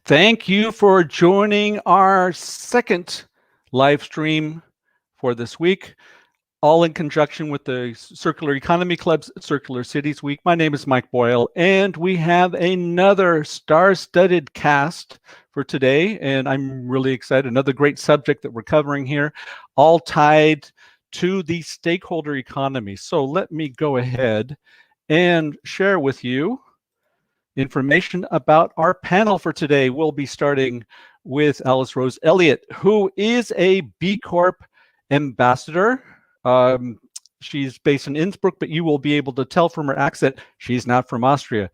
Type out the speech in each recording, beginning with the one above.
Thank you for joining our second live stream for this week, all in conjunction with the Circular Economy Club's Circular Cities Week. My name is Mike Boyle, and we have another star-studded cast for today, and I'm really excited. Another great subject that we're covering here, all tied to the stakeholder economy. So let me go ahead and share with you information about our panel for today. We'll be starting with Rose Elliott, who is a B Corp Ambassador. She's based in Innsbruck, but you will be able to tell from her accent she's not from Austria.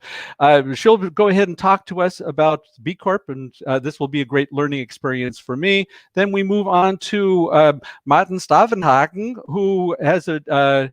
She'll go ahead and talk to us about B Corp, and this will be a great learning experience for me. Then we move on to Martin Stavenhagen, who has a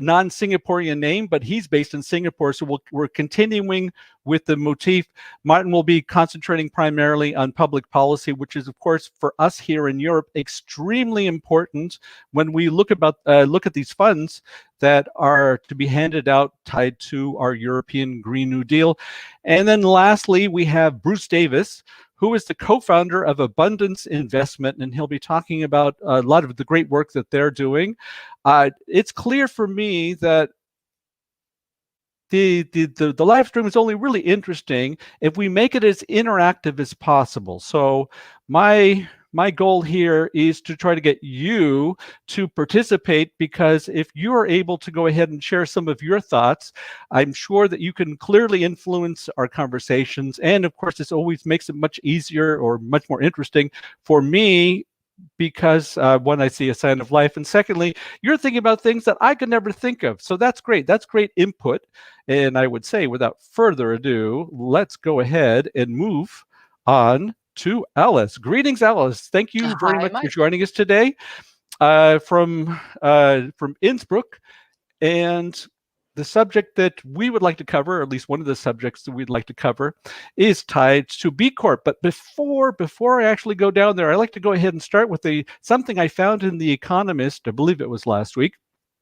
non-Singaporean name, but he's based in Singapore. So we're continuing with the motif. Martin will be concentrating primarily on public policy, which is, of course, for us here in Europe, extremely important when we look at these funds that are to be handed out tied to our European Green New Deal. And then lastly, we have Bruce Davis, who is the co-founder of Abundance Investment, and he'll be talking about a lot of the great work that they're doing. It's clear for me that the live stream is only really interesting if we make it as interactive as possible. So my goal here is to try to get you to participate, because if you are able to go ahead and share some of your thoughts, I'm sure that you can clearly influence our conversations. And of course, this always makes it much easier or much more interesting for me, because one, I see a sign of life, and secondly, you're thinking about things that I could never think of. So that's great. That's great input. And I would say, without further ado, let's go ahead and move on to Alice. Greetings, Alice. Thank you very much for joining us today from Innsbruck. And the subject that we would like to cover, or at least one of the subjects that we'd like to cover, is tied to B Corp. But before I actually go down there, I'd like to go ahead and start with something I found in The Economist, I believe it was last week.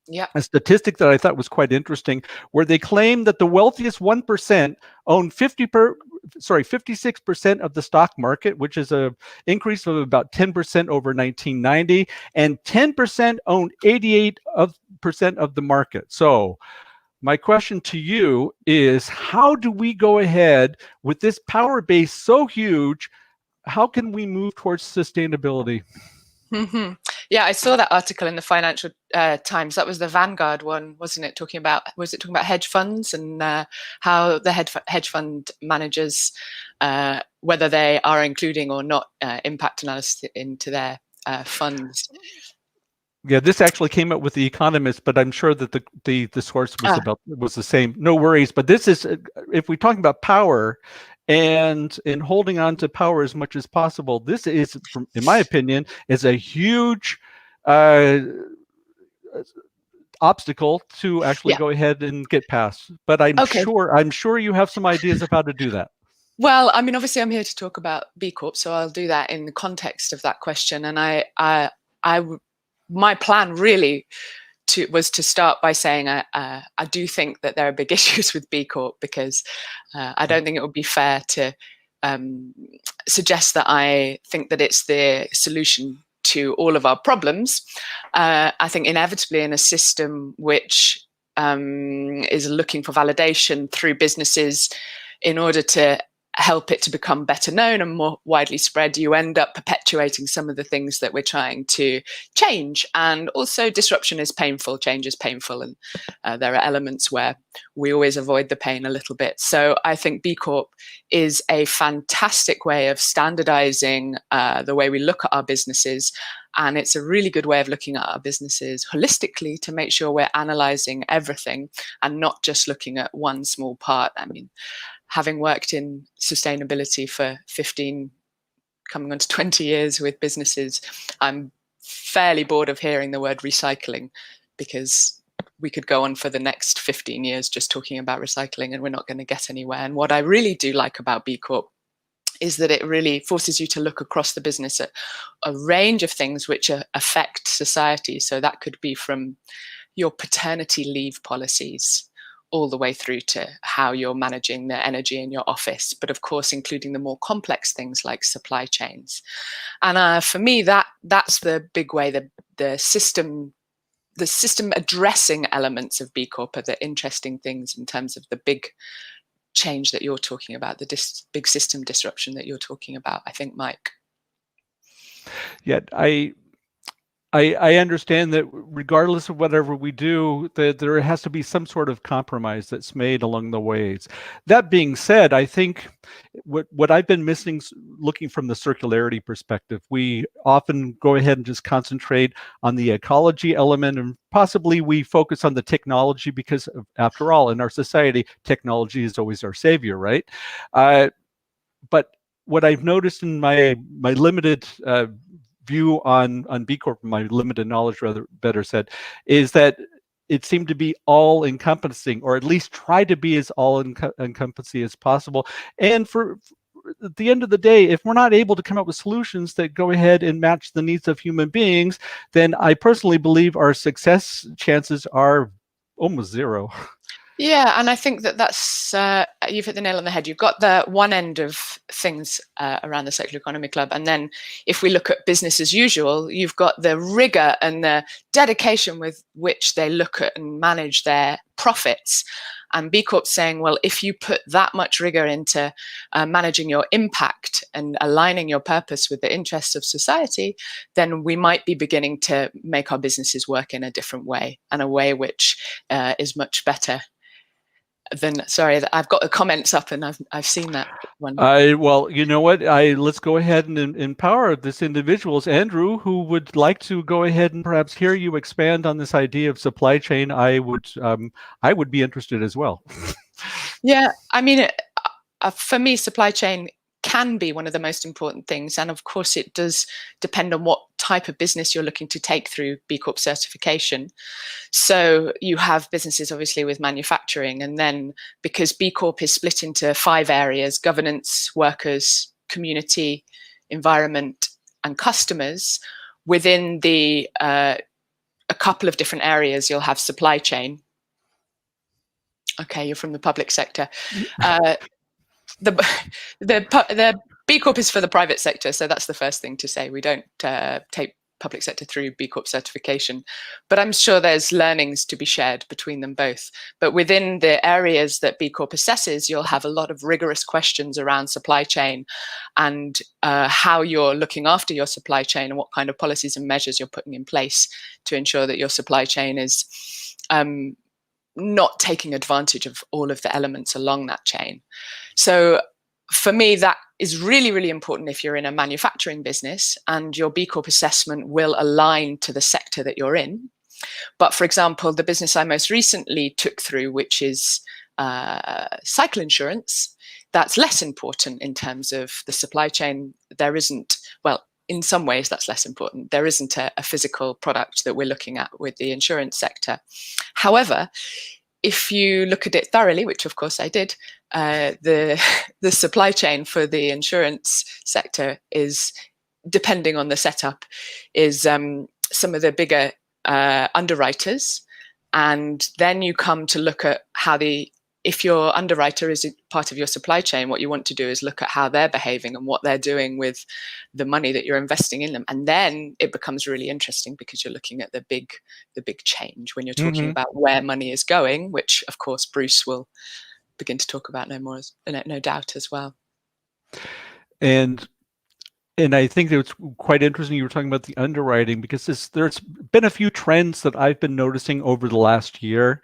Yeah. A statistic that I thought was quite interesting, where they claim that the wealthiest 1% own 56% of the stock market, which is an increase of about 10% over 1990, and 10% own 88% of the market. So my question to you is, how do we go ahead with this power base so huge? How can we move towards sustainability? Mm-hmm. Yeah, I saw that article in the Financial Times. That was the Vanguard one, wasn't it? Was it talking about hedge funds and how the hedge fund managers, whether they are including or not impact analysis into their funds? Yeah, this actually came out with The Economist, but I'm sure that the source was the same. No worries. But this is, if we're talking about power and in holding on to power as much as possible, this is, in my opinion, is a huge obstacle to actually go ahead and get past. But I'm sure you have some ideas of how to do that. Well, I mean, obviously, I'm here to talk about B Corp, so I'll do that in the context of that question. And my plan really was to start by saying I do think that there are big issues with B Corp, because I don't think it would be fair to suggest that I think that it's the solution to all of our problems. I think inevitably in a system which is looking for validation through businesses in order to help it to become better known and more widely spread, you end up perpetuating some of the things that we're trying to change. And also, disruption is painful, change is painful, and there are elements where we always avoid the pain a little bit. So I think B Corp is a fantastic way of standardizing the way we look at our businesses. And it's a really good way of looking at our businesses holistically to make sure we're analyzing everything and not just looking at one small part. I mean, having worked in sustainability for 15, coming on to 20 years with businesses, I'm fairly bored of hearing the word recycling, because we could go on for the next 15 years just talking about recycling and we're not going to get anywhere. And what I really do like about B Corp is that it really forces you to look across the business at a range of things which affect society. So that could be from your paternity leave policies, all the way through to how you're managing the energy in your office, but of course including the more complex things like supply chains. And for me, that's the big way. The system addressing elements of B Corp are the interesting things in terms of the big change that you're talking about, the big system disruption that you're talking about, I think, Mike. Yeah, I understand that regardless of whatever we do, that there has to be some sort of compromise that's made along the ways. That being said, I think what I've been missing, looking from the circularity perspective, we often go ahead and just concentrate on the ecology element, and possibly we focus on the technology because, after all, in our society, technology is always our savior, right? But what I've noticed in my limited view on B Corp, my limited knowledge, rather better said, is that it seemed to be all encompassing, or at least try to be as all encompassing as possible. And for at the end of the day, if we're not able to come up with solutions that go ahead and match the needs of human beings, then I personally believe our success chances are almost zero. Yeah, and I think that's you've hit the nail on the head. You've got the one end of things around the Circular Economy Club, and then if we look at business as usual, you've got the rigor and the dedication with which they look at and manage their profits. And B Corp saying, well, if you put that much rigor into managing your impact and aligning your purpose with the interests of society, then we might be beginning to make our businesses work in a different way, and a way which is much better. Then, sorry, I've got the comments up and I've seen that one. Well, you know what? Let's go ahead and empower this individuals. Andrew, who would like to go ahead and perhaps hear you expand on this idea of supply chain, I would be interested as well. Yeah, I mean, for me, supply chain can be one of the most important things, and of course, it does depend on what type of business you're looking to take through B Corp certification. So you have businesses obviously with manufacturing, and then because B Corp is split into 5 areas: governance, workers, community, environment, and customers. Within the a couple of different areas, you'll have supply chain. Okay, you're from the public sector. The B Corp is for the private sector, so that's the first thing to say. We don't take public sector through B Corp certification, but I'm sure there's learnings to be shared between them both. But within the areas that B Corp assesses, you'll have a lot of rigorous questions around supply chain and how you're looking after your supply chain and what kind of policies and measures you're putting in place to ensure that your supply chain is not taking advantage of all of the elements along that chain. So for me, that is really, really important if you're in a manufacturing business and your B Corp assessment will align to the sector that you're in. But for example, the business I most recently took through, which is cycle insurance, that's less important in terms of the supply chain. There isn't, well, in some ways that's less important. There isn't a physical product that we're looking at with the insurance sector. However, if you look at it thoroughly, which of course I did, the supply chain for the insurance sector is, depending on the setup, is some of the bigger underwriters. And then you come to look at how if your underwriter is a part of your supply chain, what you want to do is look at how they're behaving and what they're doing with the money that you're investing in them. And then it becomes really interesting because you're looking at the big change when you're talking about where money is going, which of course Bruce will begin to talk about no doubt as well. And I think that it's quite interesting you were talking about the underwriting, because there's been a few trends that I've been noticing over the last year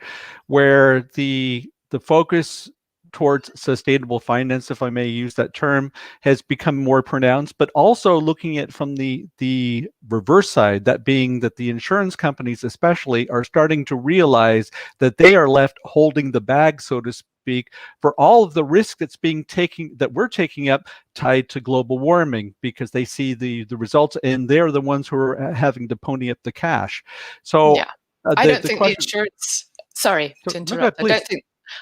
where the focus towards sustainable finance, if I may use that term, has become more pronounced, but also looking at from the reverse side, that being that the insurance companies especially are starting to realize that they are left holding the bag, so to speak, for all of the risk that we're taking up tied to global warming, because they see the results and they're the ones who are having to pony up the cash. So yeah, I don't think the insurance, sorry to interrupt,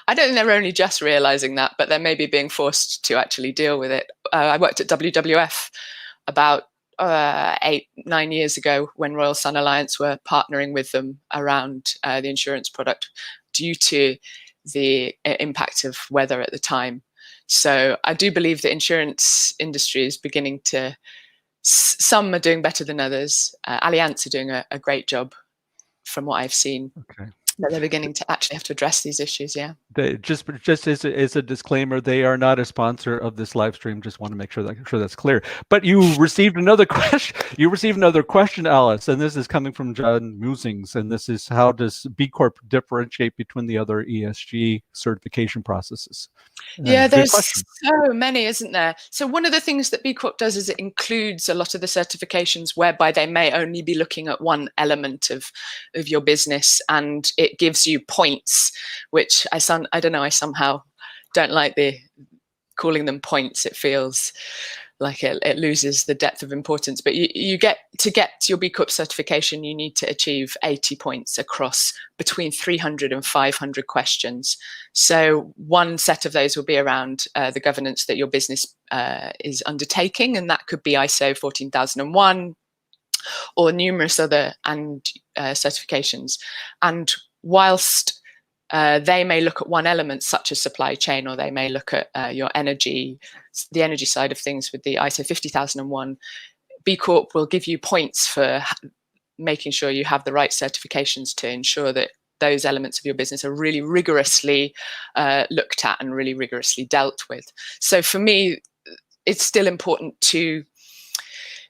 I don't think they're only just realizing that, but they're maybe being forced to actually deal with it. I worked at WWF about 8-9 years ago when Royal Sun Alliance were partnering with them around the insurance product, due to the impact of weather at the time. So I do believe the insurance industry is beginning to, some are doing better than others. Allianz are doing a great job from what I've seen. Okay. That they're beginning to actually have to address these issues, yeah. Just as a disclaimer, they are not a sponsor of this live stream. Just want to make sure that's clear. But you received another question. You received another question, Alice, and this is coming from John Musings, and this is: how does B Corp differentiate between the other ESG certification processes? Yeah, there's so many, isn't there? So one of the things that B Corp does is it includes a lot of the certifications whereby they may only be looking at one element of your business, and it gives you points, which I somehow don't like calling them points. It feels like it loses the depth of importance. But you get your B Corp certification, you need to achieve 80 points across between 300 and 500 questions. So one set of those will be around the governance that your business is undertaking, and that could be ISO 14001 or numerous other certifications. And whilst they may look at one element such as supply chain, or they may look at your energy, the energy side of things with the ISO 50001, B Corp will give you points for making sure you have the right certifications to ensure that those elements of your business are really rigorously looked at and really rigorously dealt with. So for me, it's still important to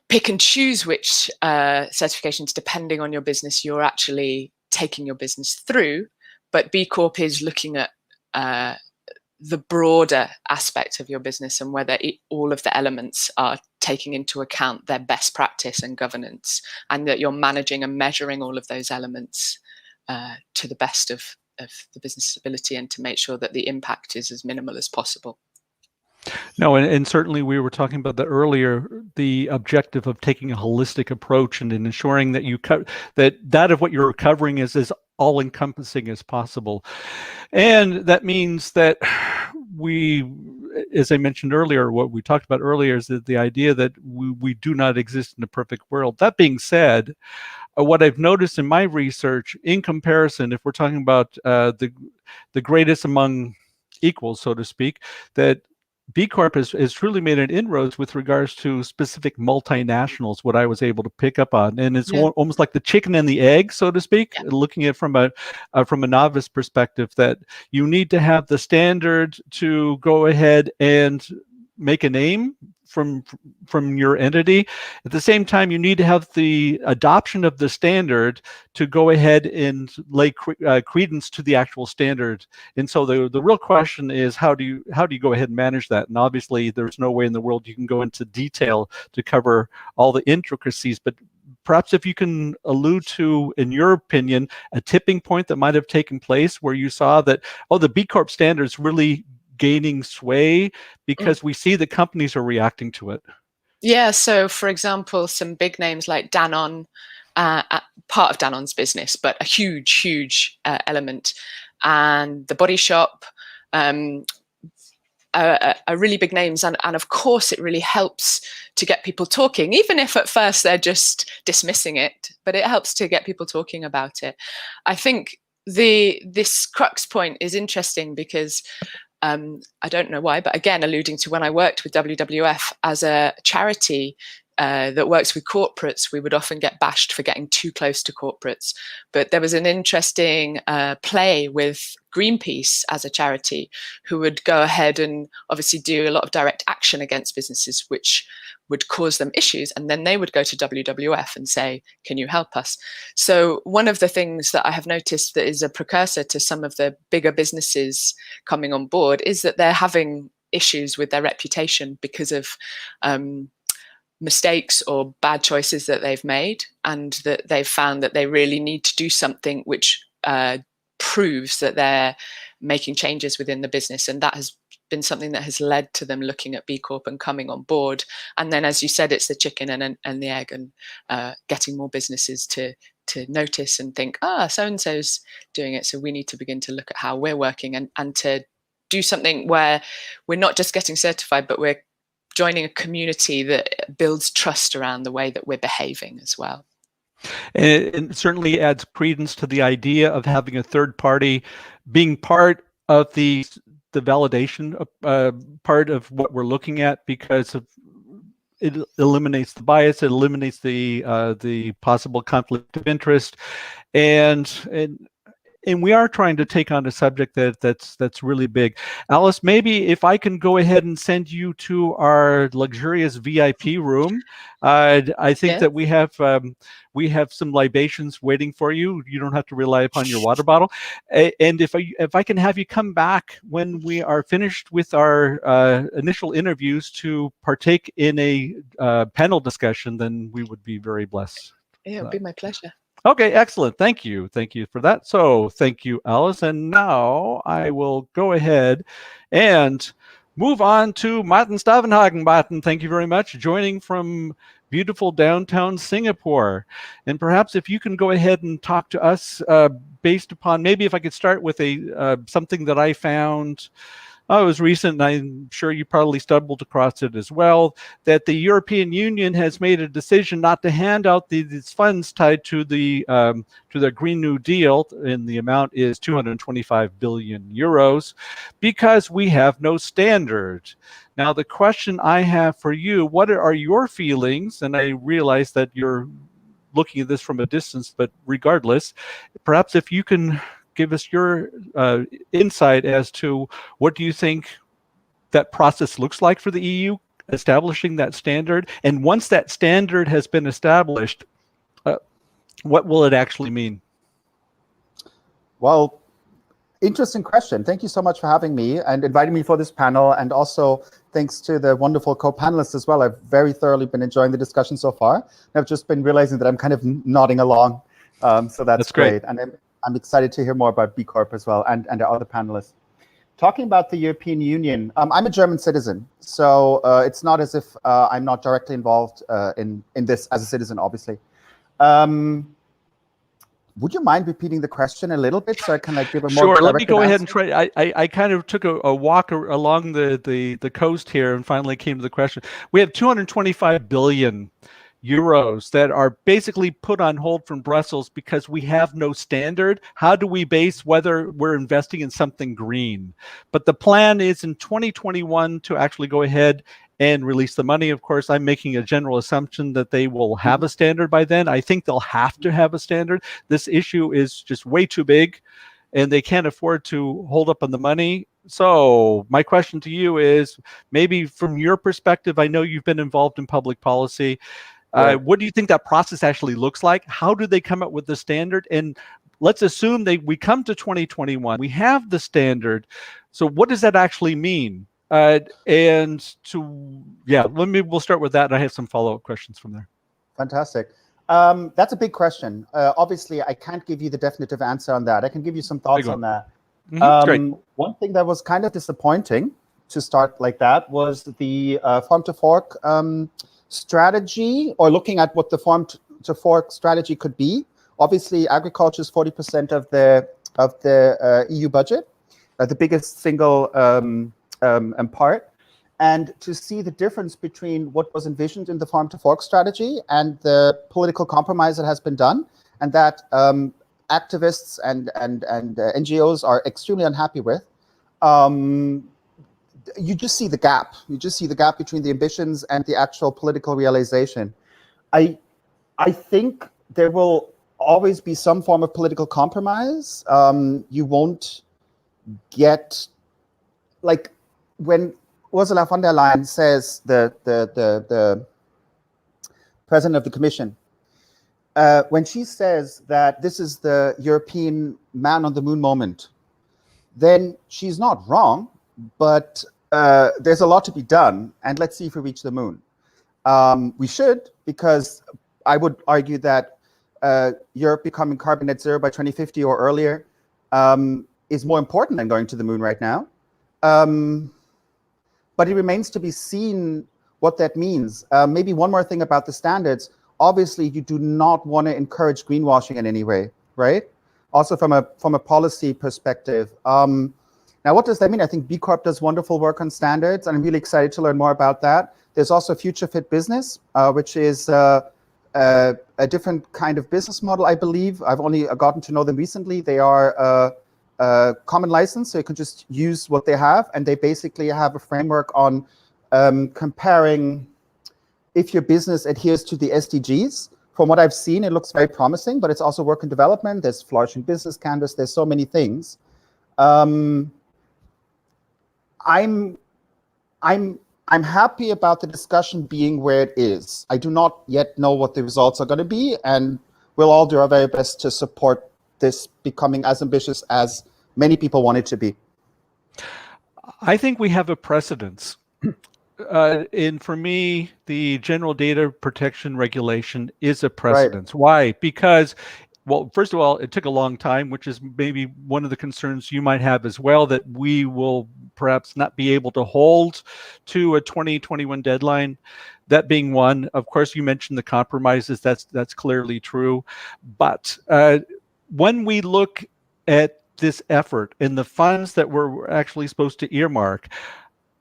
pick and choose which certifications, depending on your business, you're actually taking your business through. But B Corp is looking at the broader aspect of your business and whether all of the elements are taking into account their best practice and governance, and that you're managing and measuring all of those elements to the best of the business ability, and to make sure that the impact is as minimal as possible. No, and certainly we were talking about the objective of taking a holistic approach and ensuring that you that of what you're covering is as all-encompassing as possible. And that means that we, as I mentioned earlier, what we talked about earlier is that the idea that we do not exist in a perfect world. That being said, what I've noticed in my research, in comparison, if we're talking about the greatest among equals, so to speak, that B Corp has truly made an inroads with regards to specific multinationals, what I was able to pick up on. And it's almost like the chicken and the egg, so to speak, looking at it from a novice perspective, that you need to have the standard to go ahead and make a name from your entity. At the same time, you need to have the adoption of the standard to go ahead and lay credence to the actual standard. And so the real question is, how do you go ahead and manage that? And obviously, there's no way in the world you can go into detail to cover all the intricacies, but perhaps if you can allude to, in your opinion, a tipping point that might have taken place where you saw that, the B Corp standards really gaining sway because we see the companies are reacting to it. Yeah, so for example, some big names like Danone, part of Danone's business, but a huge element, and The Body Shop, are really big names. And of course, it really helps to get people talking, even if at first they're just dismissing it, but it helps to get people talking about it. I think this crux point is interesting because I don't know why, but again, alluding to when I worked with WWF as a charity that works with corporates, we would often get bashed for getting too close to corporates. But there was an interesting play with Greenpeace as a charity, who would go ahead and obviously do a lot of direct action against businesses which would cause them issues, and then they would go to WWF and say, can you help us? So one of the things that I have noticed that is a precursor to some of the bigger businesses coming on board is that they're having issues with their reputation because of mistakes or bad choices that they've made, and that they've found that they really need to do something which proves that they're making changes within the business. And that has been something that has led to them looking at B Corp and coming on board. And then, as you said, it's the chicken and the egg, and getting more businesses to notice and think, so-and-so's doing it, so we need to begin to look at how we're working, and to do something where we're not just getting certified, but we're joining a community that builds trust around the way that we're behaving as well. And it certainly adds credence to the idea of having a third party being part of the validation part of what we're looking at, because it eliminates the bias, it eliminates the possible conflict of interest, and we are trying to take on a subject that's really big. Alice, maybe if I can go ahead and send you to our luxurious VIP room. I think that we have some libations waiting for you. You don't have to rely upon your water bottle. And if I can have you come back when we are finished with our initial interviews to partake in a panel discussion, then we would be very blessed. It would be my pleasure. Okay, excellent. Thank you. Thank you for that. So thank you, Alice. And now I will go ahead and move on to Martin Stavenhagen. Martin, thank you very much. Joining from beautiful downtown Singapore. And perhaps if you can go ahead and talk to us based upon, maybe if I could start with something that I found. It was recent, and I'm sure you probably stumbled across it as well, that the European Union has made a decision not to hand out these funds tied to the Green New Deal, and the amount is 225 billion euros, because we have no standard. Now, the question I have for you, what are your feelings? And I realize that you're looking at this from a distance, but regardless, perhaps if you can give us your insight as to what do you think that process looks like for the EU, establishing that standard, and once that standard has been established, what will it actually mean? Well, interesting question. Thank you so much for having me and inviting me for this panel, and also thanks to the wonderful co-panelists as well. I've very thoroughly been enjoying the discussion so far. I've just been realizing that I'm kind of nodding along, so that's great. And I'm excited to hear more about B Corp as well, and our other panelists. Talking about the European Union, I'm a German citizen, so it's not as if I'm not directly involved in this as a citizen, obviously. Would you mind repeating the question a little bit so I can give a more Sure, let me go ahead and answer? try. I kind of took a walk along the coast here and finally came to the question. We have 225 billion euros that are basically put on hold from Brussels because we have no standard. How do we base whether we're investing in something green? But the plan is in 2021 to actually go ahead and release the money. Of course, I'm making a general assumption that they will have a standard by then. I think they'll have to have a standard. This issue is just way too big, and they can't afford to hold up on the money. So my question to you is, maybe from your perspective, I know you've been involved in public policy. What do you think that process actually looks like? How do they come up with the standard? And let's assume we come to 2021, we have the standard. So what does that actually mean? We'll start with that. And I have some follow-up questions from there. Fantastic. That's a big question. Obviously, I can't give you the definitive answer on that. I can give you some thoughts on that. Great. One thing that was kind of disappointing to start like that was the farm to fork strategy, or looking at what the farm to fork strategy could be. Obviously, agriculture is 40% of the EU budget, the biggest single part. And to see the difference between what was envisioned in the farm to fork strategy and the political compromise that has been done, and that activists and NGOs are extremely unhappy with. You just see the gap. You just see the gap between the ambitions and the actual political realization. I think there will always be some form of political compromise. You won't get, like, when Ursula von der Leyen says, the president of the Commission, when she says that this is the European man on the moon moment, then she's not wrong, but there's a lot to be done, and let's see if we reach the moon. We should, because I would argue that Europe becoming carbon net zero by 2050 or earlier is more important than going to the moon right now. But it remains to be seen what that means. Maybe one more thing about the standards. Obviously, you do not want to encourage greenwashing in any way, right? Also from a policy perspective. Now, what does that mean? I think B Corp does wonderful work on standards, and I'm really excited to learn more about that. There's also Future Fit Business, which is a different kind of business model, I believe. I've only gotten to know them recently. They are common license, so you can just use what they have, and they basically have a framework on comparing if your business adheres to the SDGs. From what I've seen, it looks very promising, but it's also work in development. There's Flourishing Business Canvas. There's so many things. I'm happy about the discussion being where it is. I do not yet know what the results are going to be, and we'll all do our very best to support this becoming as ambitious as many people want it to be. I think we have a precedence. And for me, the General Data Protection Regulation is a precedence. Right. Why? Because, well, first of all, it took a long time, which is maybe one of the concerns you might have as well, that we will perhaps not be able to hold to a 2021 deadline. That being one. Of course, you mentioned the compromises. That's clearly true. But when we look at this effort and the funds that we're actually supposed to earmark,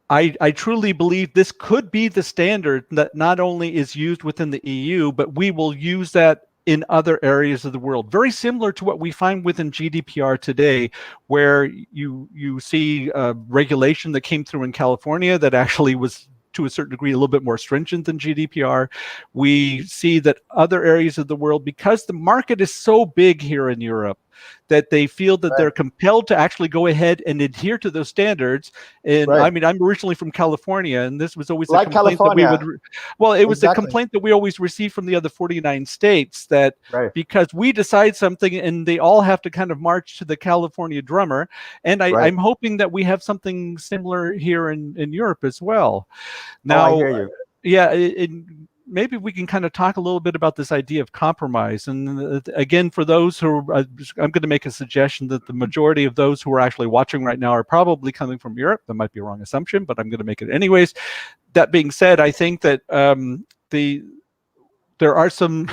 I truly believe this could be the standard that not only is used within the EU, but we will use that in other areas of the world. Very similar to what we find within GDPR today, where you see regulation that came through in California that actually was, to a certain degree, a little bit more stringent than GDPR. We see that other areas of the world, because the market is so big here in Europe, that they feel that they're compelled to actually go ahead and adhere to those standards. And I mean, I'm originally from California, and this was always a complaint that we would, well, it was a complaint that we always received from the other 49 states, that because we decide something and they all have to kind of march to the California drummer. And I'm hoping that we have something similar here in Europe as well. Now, I hear you. Yeah, maybe we can kind of talk a little bit about this idea of compromise. And again, for those who are, I'm going to make a suggestion that the majority of those who are actually watching right now are probably coming from Europe. That might be a wrong assumption, but I'm going to make it anyways. That being said, I think that there are some,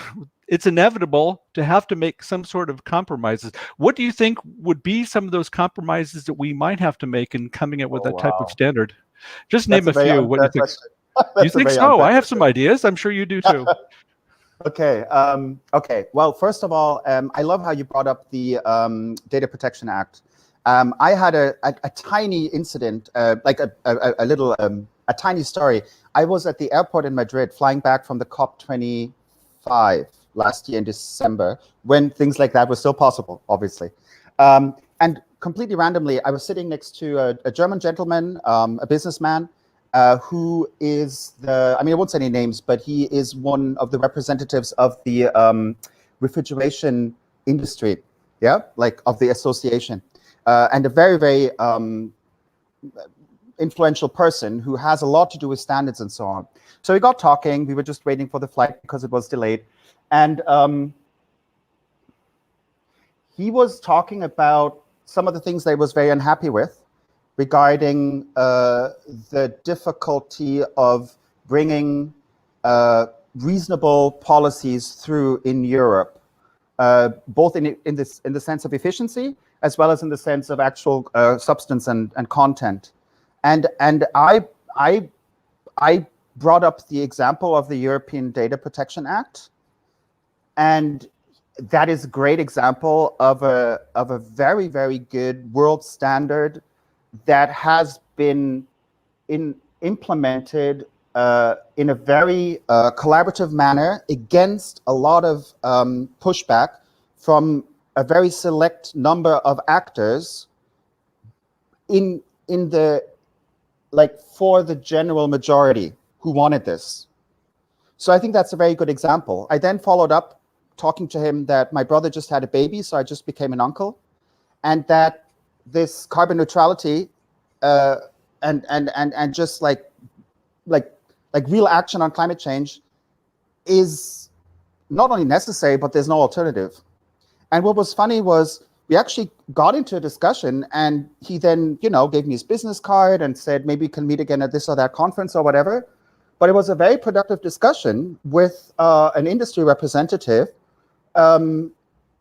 it's inevitable to have to make some sort of compromises. What do you think would be some of those compromises that we might have to make in coming up with that type of standard? Just name a few. What do you think? You think so? I have some ideas. I'm sure you do too. Okay. Okay. Well, first of all, I love how you brought up the Data Protection Act. I had a tiny incident, like a little, a tiny story. I was at the airport in Madrid, flying back from the COP25 last year in December, when things like that were still possible, obviously. And completely randomly, I was sitting next to a German gentleman, a businessman, who is the, I mean, I won't say any names, but he is one of the representatives of the refrigeration industry, like of the association, and a very, very influential person who has a lot to do with standards and so on. So we got talking. We were just waiting for the flight because it was delayed. And he was talking about some of the things that he was very unhappy with, regarding the difficulty of bringing reasonable policies through in Europe, both in the sense of efficiency as well as in the sense of actual substance and content. And I brought up the example of the European Data Protection Act, and that is a great example of a very, very good world standard that has been implemented in a very collaborative manner against a lot of pushback from a very select number of actors in the, like, for the general majority who wanted this. So I think that's a very good example. I then followed up talking to him that my brother just had a baby, so I just became an uncle, and that this carbon neutrality and just like real action on climate change is not only necessary, but there's no alternative. And what was funny was we actually got into a discussion, and he then, gave me his business card and said, maybe we can meet again at this or that conference or whatever. But it was a very productive discussion with an industry representative, taking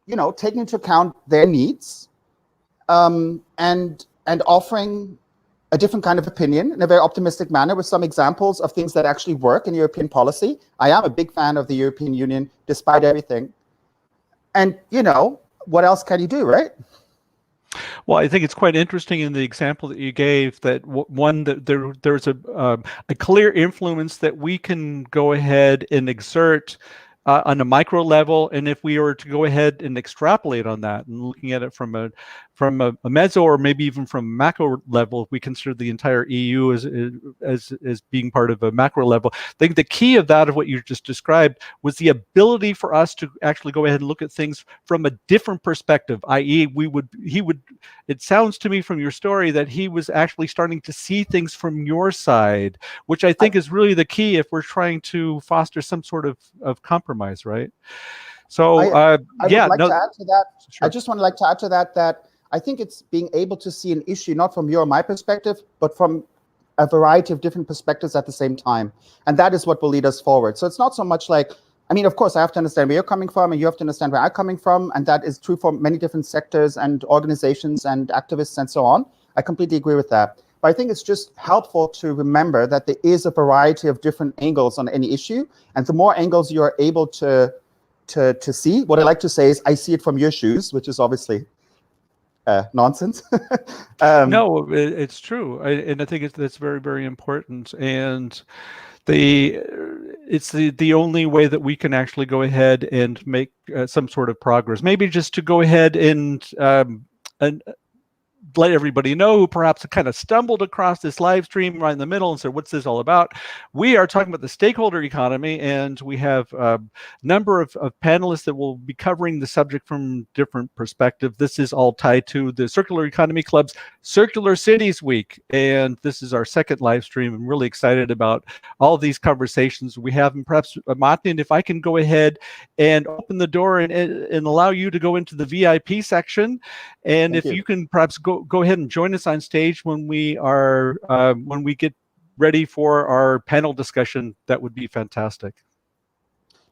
into account their needs, and offering a different kind of opinion in a very optimistic manner with some examples of things that actually work in European policy. I am a big fan of the European Union, despite everything. And, what else can you do, right? Well, I think it's quite interesting in the example that you gave that one that there's a clear influence that we can go ahead and exert on a micro level, and if we were to go ahead and extrapolate on that and looking at it from a meso or maybe even from a macro level, if we consider the entire EU as being part of a macro level, I think the key of that of what you just described was the ability for us to actually go ahead and look at things from a different perspective, i.e. it sounds to me from your story that he was actually starting to see things from your side, which I think is really the key if we're trying to foster some sort of compromise, right? So I yeah, would like to add to that. Sure. I just would like to add to that I think it's being able to see an issue not from your or my perspective, but from a variety of different perspectives at the same time. And that is what will lead us forward. So it's not so much like, I mean, of course, I have to understand where you're coming from, and you have to understand where I'm coming from. And that is true for many different sectors and organizations and activists and so on. I completely agree with that. But I think it's just helpful to remember that there is a variety of different angles on any issue. And the more angles you're able to see, what I like to say is, I see it from your shoes, which is obviously nonsense. No, it's true, and I think that's very, very important. And it's the only way that we can actually go ahead and make some sort of progress. Maybe just to go ahead and let everybody know who perhaps kind of stumbled across this live stream right in the middle and said, what's this all about? We are talking about the stakeholder economy, and we have a number of panelists that will be covering the subject from different perspectives. This is all tied to the Circular Economy Club's Circular Cities Week, and this is our second live stream. I'm really excited about all of these conversations we have. And perhaps, Martin, if I can go ahead and open the door and allow you to go into the VIP section, and if you can perhaps go ahead and join us on stage when we are when we get ready for our panel discussion, that would be fantastic.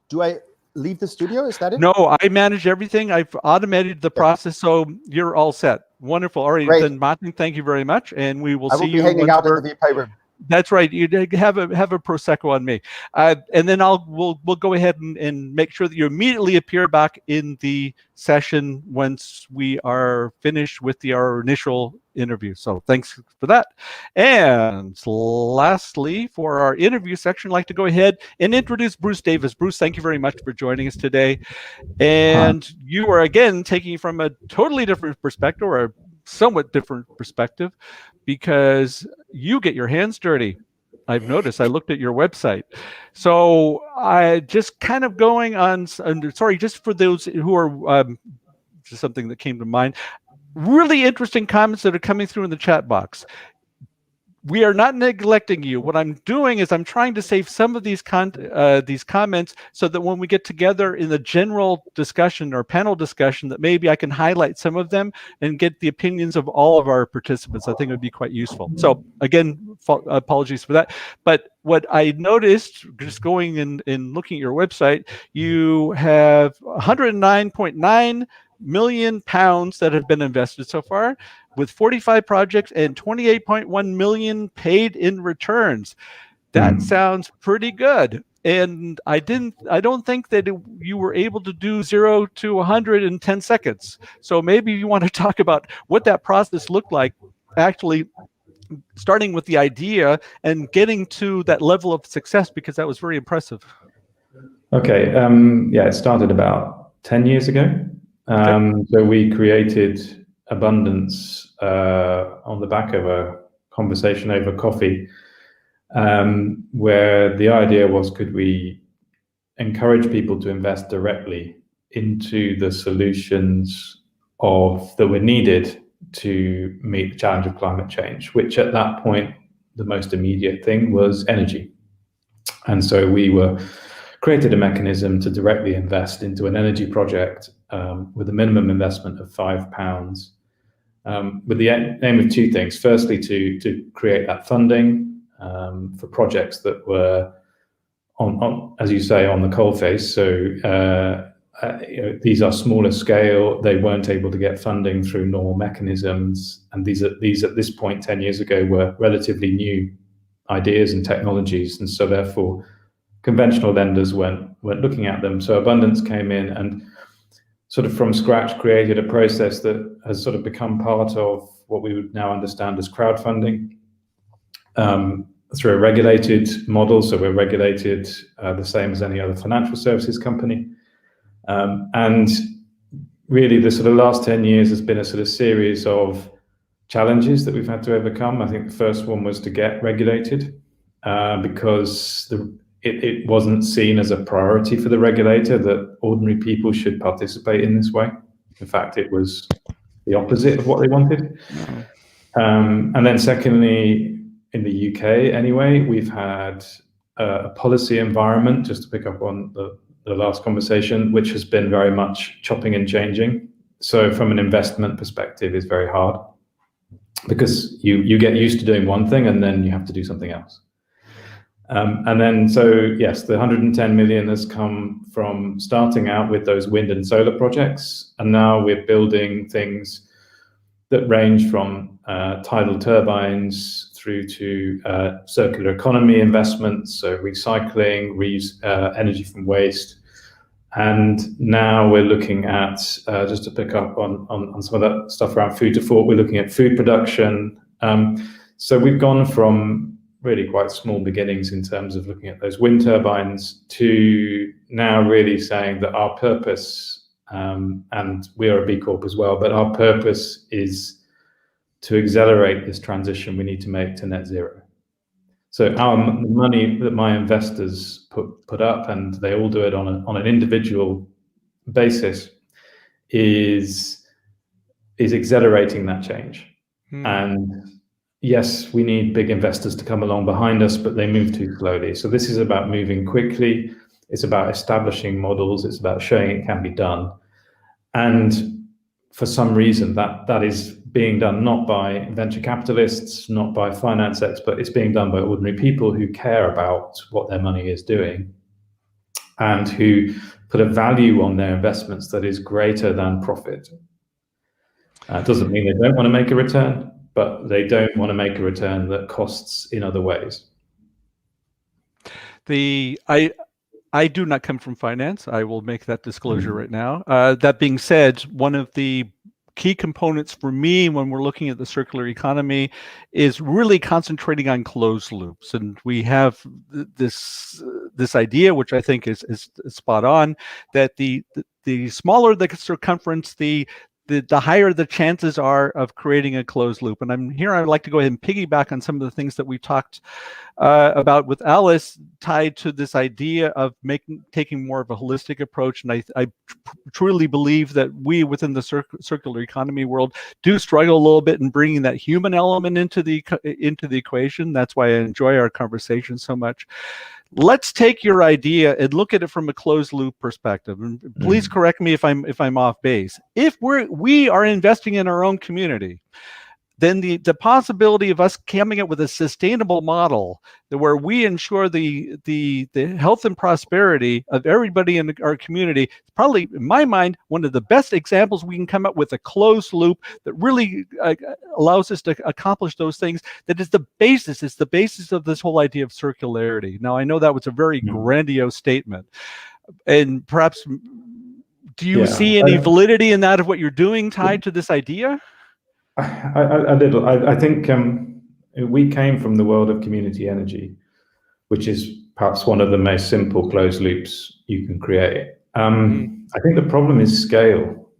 Do I leave the studio? Is that it? No, I manage everything. I've automated the process, so you're all set. Wonderful. All right, great. Then Martin, thank you very much, and we will see you. I will be hanging out in the VIP room. That's right. You have a prosecco on me, and then we'll go ahead and make sure that you immediately appear back in the session once we are finished with our initial interview. So thanks for that. And lastly, for our interview section, I'd like to go ahead and introduce Bruce Davis. Bruce, thank you very much for joining us today. And you are again taking from a totally different perspective, or a somewhat different perspective, because you get your hands dirty. I've noticed. I looked at your website. So I just kind of going on, sorry, just for those who are, just something that came to mind, really interesting comments that are coming through in the chat box. We are not neglecting you. What I'm doing is I'm trying to save some of these comments so that when we get together in the general discussion or panel discussion, that maybe I can highlight some of them and get the opinions of all of our participants. I think it would be quite useful. So again, apologies for that. But what I noticed, just going and looking at your website, you have 109.9 million pounds that have been invested so far, with 45 projects and 28.1 million paid in returns. That sounds pretty good. And I don't think that you were able to do 0 to 100 in 10 seconds. So maybe you want to talk about what that process looked like, actually starting with the idea and getting to that level of success, because that was very impressive. Okay. Yeah, it started about 10 years ago. So we created Abundance on the back of a conversation over coffee, where the idea was, could we encourage people to invest directly into the solutions that were needed to meet the challenge of climate change, which at that point, the most immediate thing was energy. And so we created a mechanism to directly invest into an energy project with a minimum investment of £5, with the aim of two things. Firstly, to create that funding for projects that were on, as you say, on the coalface. So these are smaller scale. They weren't able to get funding through normal mechanisms, and these at this point 10 years ago were relatively new ideas and technologies, and so therefore conventional lenders weren't looking at them. So Abundance came in, and sort of from scratch created a process that has sort of become part of what we would now understand as crowdfunding through a regulated model. So we're regulated the same as any other financial services company. And really the sort of last 10 years has been a sort of series of challenges that we've had to overcome. I think the first one was to get regulated because it wasn't seen as a priority for the regulator that ordinary people should participate in this way. In fact, it was the opposite of what they wanted. And then secondly, in the UK anyway, we've had a policy environment, just to pick up on the last conversation, which has been very much chopping and changing. So from an investment perspective, it's very hard because you get used to doing one thing and then you have to do something else. And then, so yes, the 110 million has come from starting out with those wind and solar projects. And now we're building things that range from tidal turbines through to circular economy investments, so recycling, reuse energy from waste. And now we're looking at, just to pick up on some of that stuff around food to fork, we're looking at food production. So we've gone from really quite small beginnings in terms of looking at those wind turbines to now really saying that our purpose, and we are a B Corp as well, but our purpose is to accelerate this transition we need to make to net zero. So our money that my investors put up, and they all do it on an individual basis, is accelerating that change. And yes, we need big investors to come along behind us, but they move too slowly. So this is about moving quickly. It's about establishing models. It's about showing it can be done. And for some reason, that is being done not by venture capitalists, not by finance experts. It's being done by ordinary people who care about what their money is doing and who put a value on their investments that is greater than profit. It doesn't mean they don't want to make a return, but they don't want to make a return that costs in other ways. I do not come from finance. I will make that disclosure right now. That being said, one of the key components for me when we're looking at the circular economy is really concentrating on closed loops. And we have this idea, which I think is spot on, that the smaller the circumference, the higher the chances are of creating a closed loop. And I'd like to go ahead and piggyback on some of the things that we talked about with Alice, tied to this idea of taking more of a holistic approach. And I truly believe that we within the circular economy world do struggle a little bit in bringing that human element into the equation. That's why I enjoy our conversation so much. Let's take your idea and look at it from a closed loop perspective. And please correct me if I'm off base. If we are investing in our own community, then the possibility of us coming up with a sustainable model where we ensure the health and prosperity of everybody in our community is probably, in my mind, one of the best examples we can come up with a closed loop that really allows us to accomplish those things. That is the basis. It's the basis of this whole idea of circularity. Now, I know that was a very grandiose statement, and perhaps, do you see any validity in that of what you're doing tied to this idea? I think we came from the world of community energy, which is perhaps one of the most simple closed loops you can create. I think the problem is scale.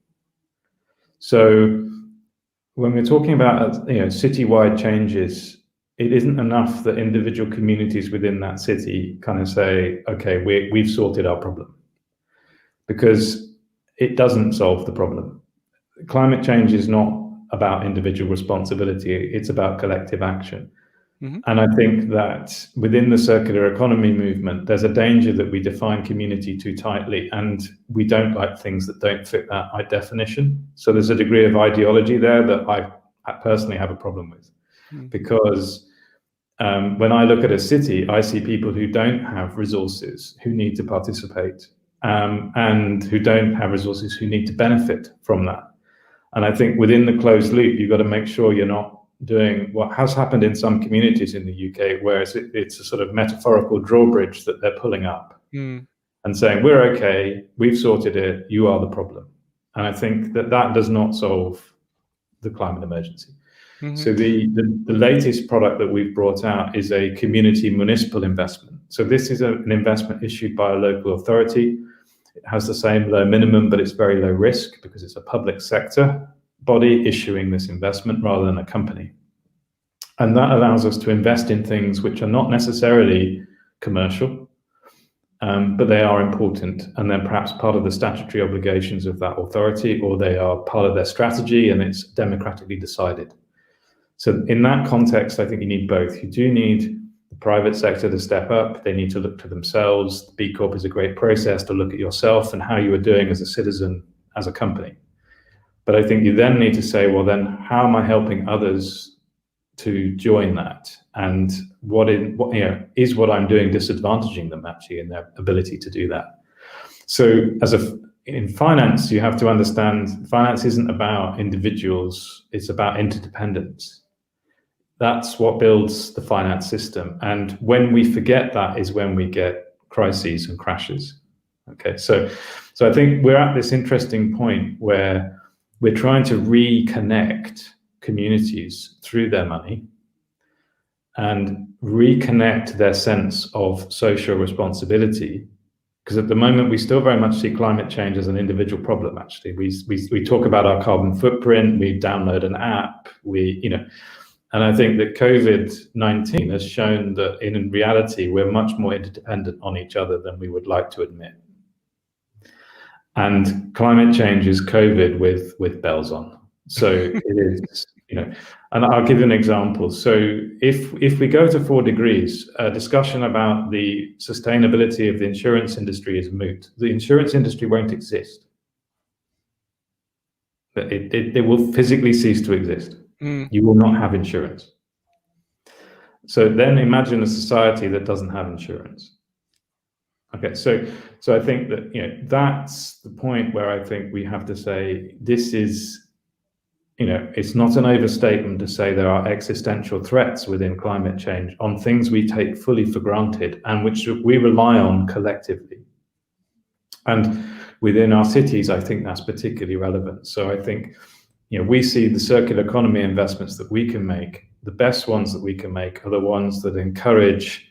So when we're talking about citywide changes, it isn't enough that individual communities within that city kind of say, okay, we've sorted our problem, because it doesn't solve the problem. Climate change is not about individual responsibility, it's about collective action. And I think that within the circular economy movement, there's a danger that we define community too tightly, and we don't like things that don't fit that definition. So there's a degree of ideology there that I personally have a problem with, because when I look at a city, I see people who don't have resources who need to participate, and who don't have resources who need to benefit from that. And I think within the closed loop, you've got to make sure you're not doing what has happened in some communities in the UK, where it's a sort of metaphorical drawbridge that they're pulling up and saying, we're okay, we've sorted it, you are the problem. And I think that does not solve the climate emergency. Mm-hmm. So the latest product that we've brought out is a community municipal investment. So this is an investment issued by a local authority. It has the same low minimum, but it's very low risk because it's a public sector body issuing this investment rather than a company. And that allows us to invest in things which are not necessarily commercial, but they are important, and they're perhaps part of the statutory obligations of that authority, or they are part of their strategy and it's democratically decided. So in that context, I think you need both. You do need the private sector to step up. They need to look to themselves. The B Corp is a great process to look at yourself and how you are doing as a citizen, as a company. But I think you then need to say, well, then how am I helping others to join that? And is what I'm doing disadvantaging them actually in their ability to do that? So in finance, you have to understand finance isn't about individuals, it's about interdependence. That's what builds the finance system. And when we forget that is when we get crises and crashes. Okay, so I think we're at this interesting point where we're trying to reconnect communities through their money and reconnect their sense of social responsibility. Because at the moment, we still very much see climate change as an individual problem, actually. We talk about our carbon footprint, we download an app, and I think that COVID-19 has shown that in reality, we're much more interdependent on each other than we would like to admit. And climate change is COVID with bells on. So it is, and I'll give you an example. So if we go to 4 degrees, a discussion about the sustainability of the insurance industry is moot. The insurance industry won't exist. It will physically cease to exist. You will not have insurance. So then imagine a society that doesn't have insurance. Okay, so I think that that's the point where I think we have to say this is, it's not an overstatement to say there are existential threats within climate change on things we take fully for granted and which we rely on collectively. And within our cities, I think that's particularly relevant. So I think we see the circular economy investments that we can make. The best ones that we can make are the ones that encourage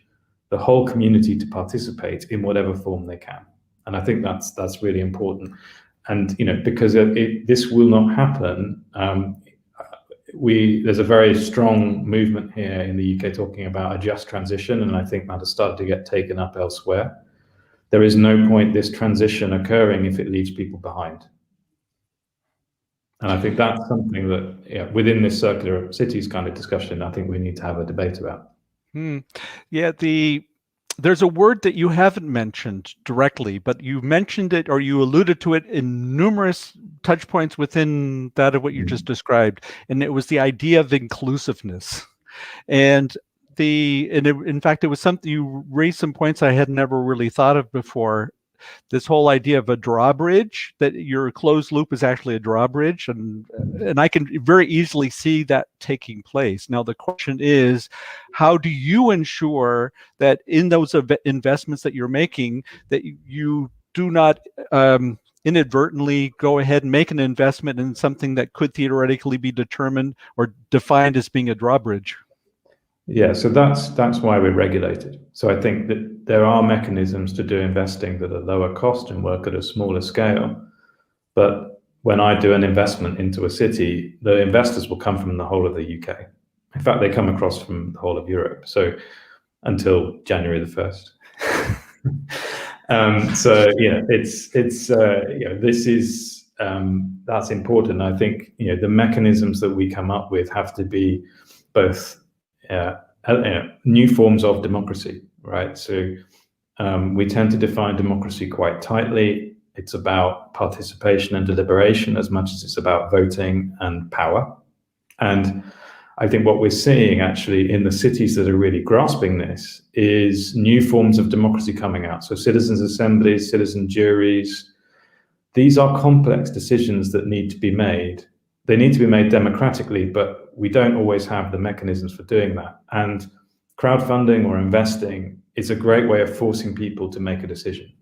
the whole community to participate in whatever form they can. And I think that's really important. And because this will not happen, there's a very strong movement here in the UK talking about a just transition, and I think that has started to get taken up elsewhere. There is no point this transition occurring if it leaves people behind. And I think that's something that within this circular cities kind of discussion, I think we need to have a debate about. Yeah, there's a word that you haven't mentioned directly, but you mentioned it or you alluded to it in numerous touch points within that of what you just described, and it was the idea of inclusiveness. And in fact, it was something you raised some points I had never really thought of before. This whole idea of a drawbridge, that your closed loop is actually a drawbridge, and I can very easily see that taking place. Now the question is, how do you ensure that in those investments that you're making, that you do not inadvertently go ahead and make an investment in something that could theoretically be determined or defined as being a drawbridge? Yeah, so that's why we're regulated. So I think that there are mechanisms to do investing that are lower cost and work at a smaller scale. But when I do an investment into a city, the investors will come from the whole of the UK. In fact, they come across from the whole of Europe. So until January the 1st. This is that's important. I think the mechanisms that we come up with have to be both new forms of democracy, right? So we tend to define democracy quite tightly. It's about participation and deliberation as much as it's about voting and power. And I think what we're seeing actually in the cities that are really grasping this is new forms of democracy coming out. So citizens' assemblies, citizen juries, these are complex decisions that need to be made. They need to be made democratically, but we don't always have the mechanisms for doing that. And crowdfunding or investing is a great way of forcing people to make a decision.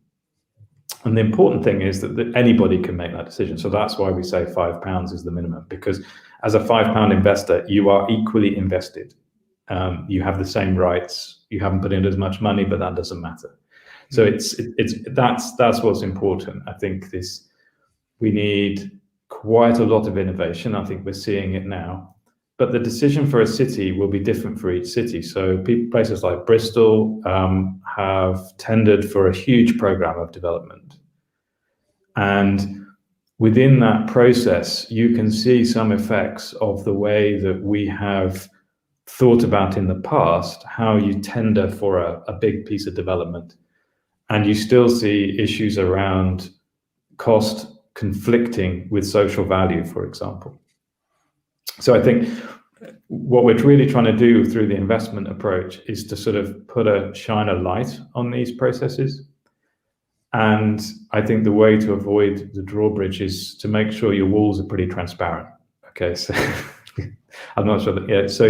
And the important thing is that anybody can make that decision. So that's why we say £5 is the minimum, because as a £5 investor, you are equally invested. You have the same rights. You haven't put in as much money, but that doesn't matter. So that's what's important. I think we need quite a lot of innovation. I think we're seeing it now. But the decision for a city will be different for each city. So places like Bristol have tendered for a huge program of development. And within that process, you can see some effects of the way that we have thought about in the past, how you tender for a big piece of development. And you still see issues around cost conflicting with social value, for example. So I think what we're really trying to do through the investment approach is to sort of shine a light on these processes. And I think the way to avoid the drawbridge is to make sure your walls are pretty transparent. Okay, so I'm not sure that, yeah, so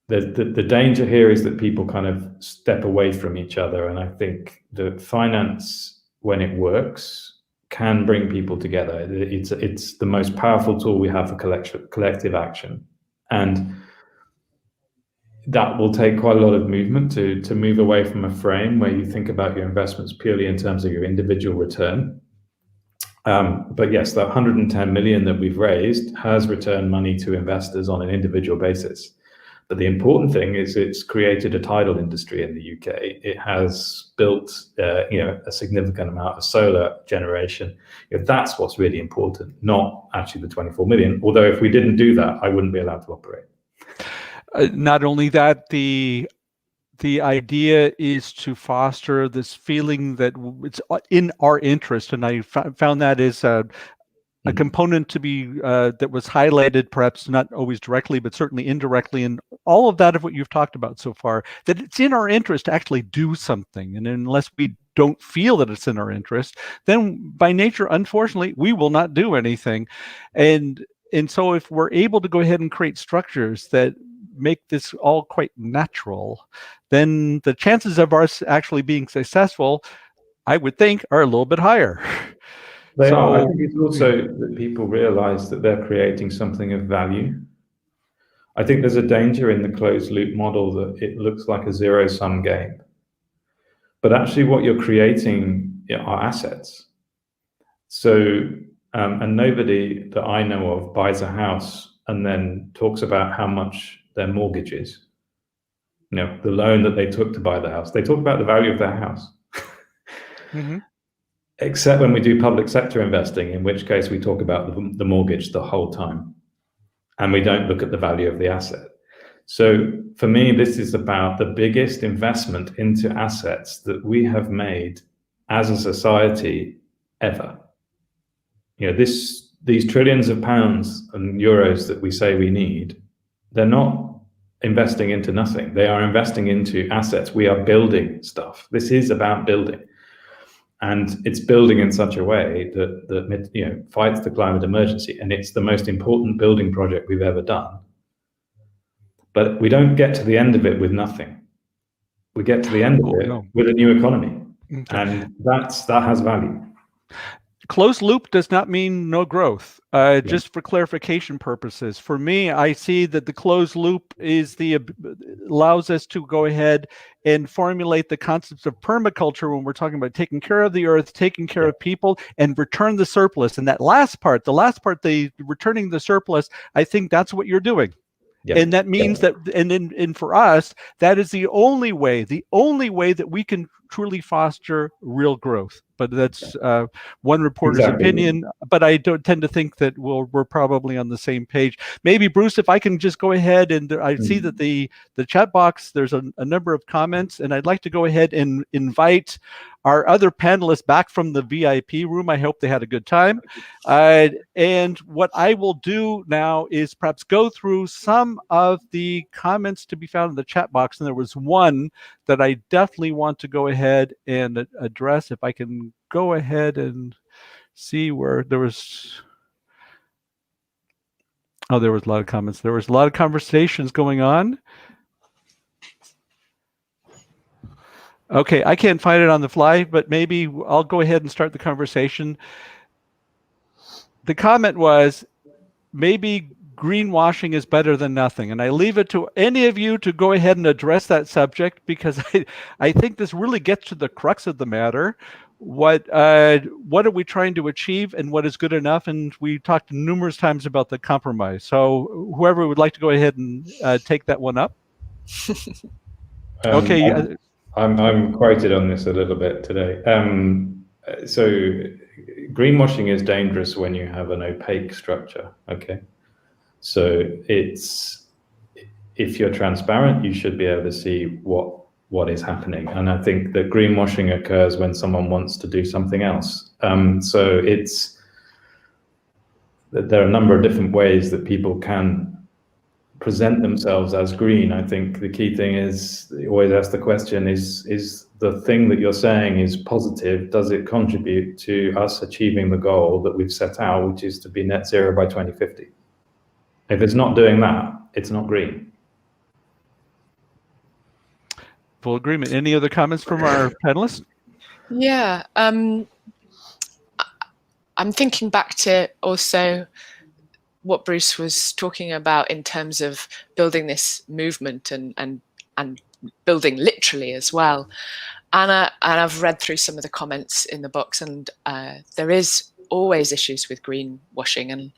the danger here is that people kind of step away from each other. And I think that finance, when it works, can bring people together. It's the most powerful tool we have for collective action. And that will take quite a lot of movement to move away from a frame where you think about your investments purely in terms of your individual return. But yes, that 110 million that we've raised has returned money to investors on an individual basis. But the important thing is it's created a tidal industry in the UK. It has built a significant amount of solar generation. That's what's really important, not actually the 24 million. Although if we didn't do that, I wouldn't be allowed to operate. Not only that, the idea is to foster this feeling that it's in our interest, and I found that is a component to be that was highlighted, perhaps not always directly, but certainly indirectly, in all of that of what you've talked about so far, that it's in our interest to actually do something. And unless we don't feel that it's in our interest, then by nature, unfortunately, we will not do anything. And so if we're able to go ahead and create structures that make this all quite natural, then the chances of us actually being successful, I would think, are a little bit higher. They are. I think it's also that people realize that they're creating something of value. I think there's a danger in the closed loop model that it looks like a zero-sum game. But actually what you're creating are assets. So, and nobody that I know of buys a house and then talks about how much their mortgage is. The loan that they took to buy the house. They talk about the value of their house. Mm-hmm. Except when we do public sector investing, in which case we talk about the mortgage the whole time. And we don't look at the value of the asset. So for me, this is about the biggest investment into assets that we have made as a society ever. These trillions of pounds and euros that we say we need, they're not investing into nothing. They are investing into assets. We are building stuff. This is about building. And it's building in such a way that fights the climate emergency. And it's the most important building project we've ever done. But we don't get to the end of it with nothing. We get to the end of it with a new economy. Okay. And that has value. Closed loop does not mean no growth. Just for clarification purposes, for me, I see that the closed loop allows us to go ahead and formulate the concepts of permaculture when we're talking about taking care of the earth, taking care of people, and return the surplus. And that last part, the returning the surplus, I think that's what you're doing. Yeah. And that means that, and for us, that is the only way that we can truly foster real growth. But that's one reporter's opinion. But I don't tend to think that we're probably on the same page. Maybe, Bruce, if I can just go ahead, and I see that the chat box, there's a number of comments, and I'd like to go ahead and invite our other panelists back from the VIP room. I hope they had a good time. And what I will do now is perhaps go through some of the comments to be found in the chat box. And there was one that I definitely want to go ahead and address. If I can go ahead and see where there was... Oh, there was a lot of comments. There was a lot of conversations going on. Okay, I can't find it on the fly, but maybe I'll go ahead and start the conversation. The comment was, maybe greenwashing is better than nothing. And I leave it to any of you to go ahead and address that subject, because I think this really gets to the crux of the matter. What are we trying to achieve, and what is good enough? And we talked numerous times about the compromise. So whoever would like to go ahead and take that one up. Okay. I'm quoted on this a little bit today. So greenwashing is dangerous when you have an opaque structure. Okay. So if you're transparent, you should be able to see what is happening. And I think that greenwashing occurs when someone wants to do something else. So there are a number of different ways that people can present themselves as green. I think the key thing is, you always ask the question, is the thing that you're saying is positive? Does it contribute to us achieving the goal that we've set out, which is to be net zero by 2050? If it's not doing that, it's not green. Full agreement. Any other comments from our panelists? Yeah, I'm thinking back to also what Bruce was talking about in terms of building this movement and building literally as well. And I've read through some of the comments in the box, and there is always issues with greenwashing. And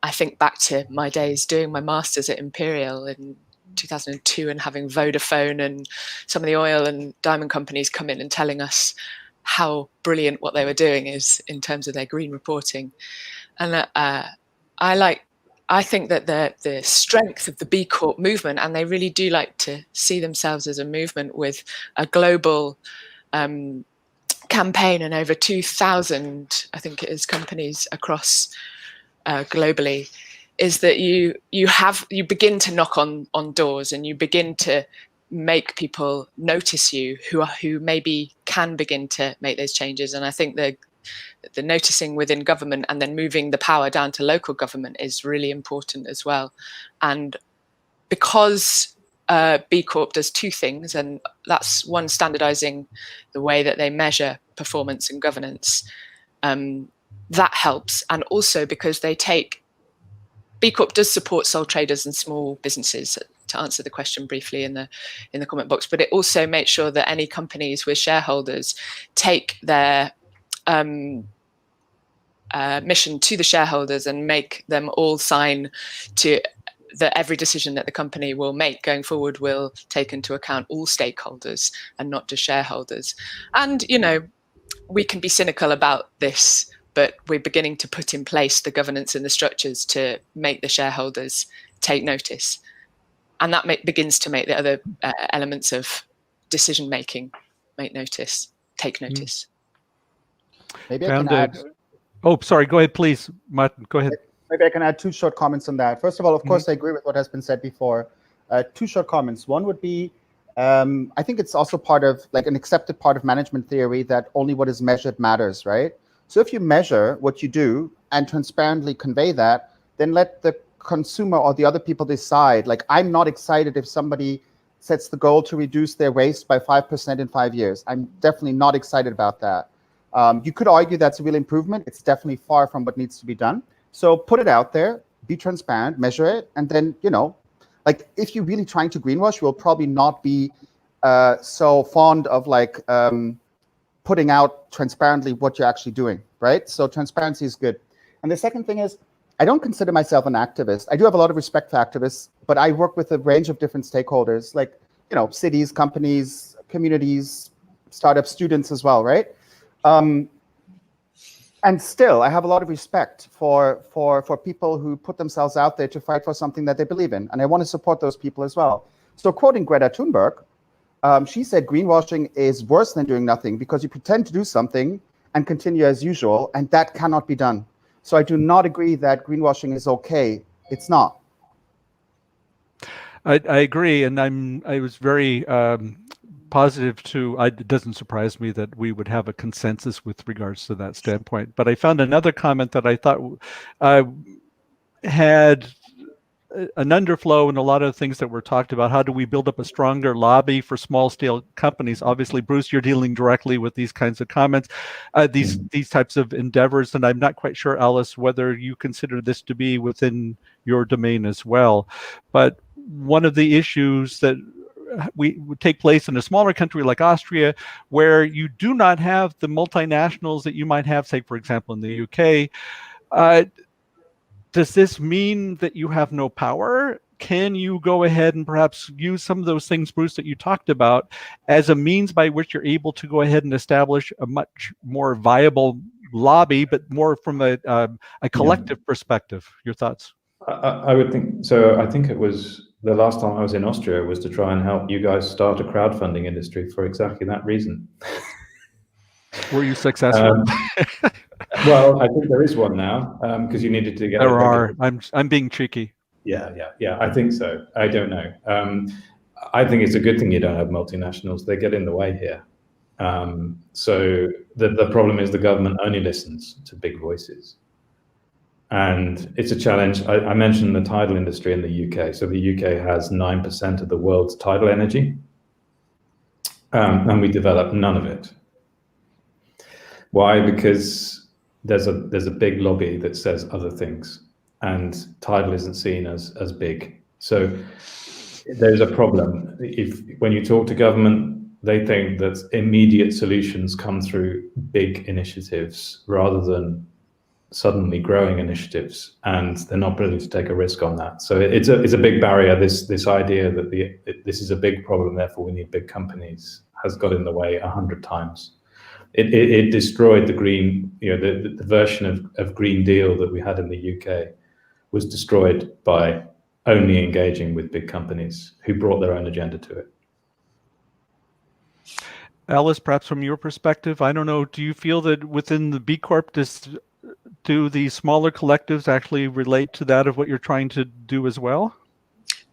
I think back to my days doing my master's at Imperial in 2002 and having Vodafone and some of the oil and diamond companies come in and telling us how brilliant what they were doing is in terms of their green reporting. And I think that the strength of the B Corp movement, and they really do like to see themselves as a movement with a global campaign and over 2,000, I think it is, companies across globally, is that you begin to knock on doors, and you begin to make people notice you who maybe can begin to make those changes. And I think the noticing within government and then moving the power down to local government is really important as well. And because B Corp does two things, and that's one, standardizing the way that they measure performance and governance, that helps. And also because B Corp does support sole traders and small businesses, to answer the question briefly in the comment box, but it also makes sure that any companies with shareholders take their mission to the shareholders and make them all sign to that every decision that the company will make going forward will take into account all stakeholders and not just shareholders. And, we can be cynical about this, but we're beginning to put in place the governance and the structures to make the shareholders take notice. And that begins to make the other elements of decision making take notice. Maybe I can add. Oh, sorry. Go ahead, please, Martin. Go ahead. Maybe I can add two short comments on that. First of all, of course, I agree with what has been said before. Two short comments. One would be, I think it's also part of an accepted part of management theory that only what is measured matters, right? So if you measure what you do and transparently convey that, then let the consumer or the other people decide. I'm not excited if somebody sets the goal to reduce their waste by 5% in 5 years. I'm definitely not excited about that. You could argue that's a real improvement. It's definitely far from what needs to be done. So put it out there, be transparent, measure it, and then, if you're really trying to greenwash, you'll probably not be so fond of putting out transparently what you're actually doing, right? So transparency is good. And the second thing is, I don't consider myself an activist. I do have a lot of respect for activists, but I work with a range of different stakeholders, cities, companies, communities, startups, students as well, right? And still, I have a lot of respect for people who put themselves out there to fight for something that they believe in. And I want to support those people as well. So quoting Greta Thunberg, she said greenwashing is worse than doing nothing because you pretend to do something and continue as usual, and that cannot be done. So I do not agree that greenwashing is okay. It's not. I agree, and I was very positive it doesn't surprise me that we would have a consensus with regards to that standpoint. But I found another comment that I thought had an underflow in a lot of things that were talked about. How do we build up a stronger lobby for small scale companies? Obviously, Bruce, you're dealing directly with these kinds of comments, these types of endeavors, and I'm not quite sure, Alice, whether you consider this to be within your domain as well. But one of the issues that would take place in a smaller country like Austria, where you do not have the multinationals that you might have, say, for example, in the UK. Does this mean that you have no power? Can you go ahead and perhaps use some of those things, Bruce, that you talked about as a means by which you're able to go ahead and establish a much more viable lobby, but more from a collective perspective? Your thoughts? I would think so. I think it was the last time I was in Austria was to try and help you guys start a crowdfunding industry for exactly that reason. Were you successful? Well, I think there is one now because you needed to get. There are. I'm being cheeky. Yeah. I think so. I don't know. I think it's a good thing you don't have multinationals. They get in the way here. So the problem is the government only listens to big voices. And it's a challenge. I mentioned the tidal industry in the UK. So the UK has 9% of the world's tidal energy. And we develop none of it. Why? Because there's a big lobby that says other things, and tidal isn't seen as big. So there's a problem. When you talk to government, they think that immediate solutions come through big initiatives rather than suddenly growing initiatives, and they're not willing to take a risk on that. So it's a big barrier. This idea that this is a big problem, therefore we need big companies, has got in the way 100 times. It destroyed the green, the version of Green Deal that we had in the UK was destroyed by only engaging with big companies who brought their own agenda to it. Alice, perhaps from your perspective, I don't know, do you feel that within the B Corp, do the smaller collectives actually relate to that of what you're trying to do as well?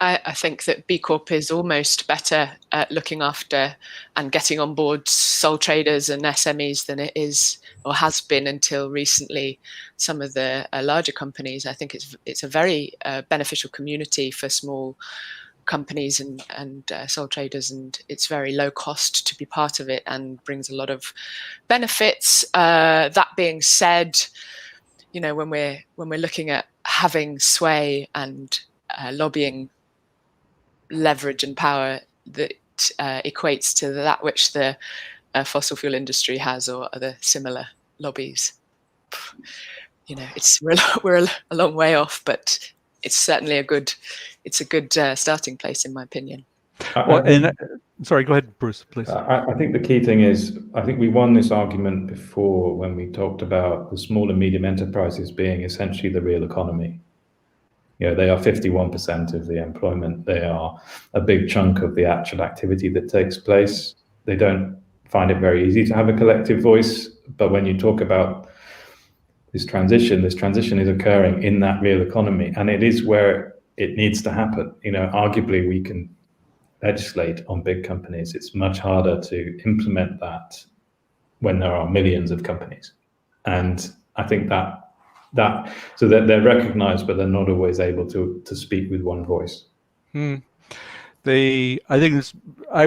I think that B Corp is almost better at looking after and getting on board sole traders and SMEs than it is or has been until recently some of the larger companies. I think it's a very beneficial community for small companies and sole traders, and it's very low cost to be part of it and brings a lot of benefits. That being said, when we're looking at having sway and lobbying leverage and power that equates to that which the fossil fuel industry has or other similar lobbies, we're a long way off, but it's certainly a good starting place, in my opinion. Sorry, go ahead, Bruce, please. I think the key thing is, I think we won this argument before when we talked about the small and medium enterprises being essentially the real economy. They are 51% of the employment. They are a big chunk of the actual activity that takes place. They don't find it very easy to have a collective voice. But when you talk about this transition is occurring in that real economy, and it is where it needs to happen. Arguably we can legislate on big companies. It's much harder to implement that when there are millions of companies. And I think that so that they're recognized, but they're not always able to speak with one voice. I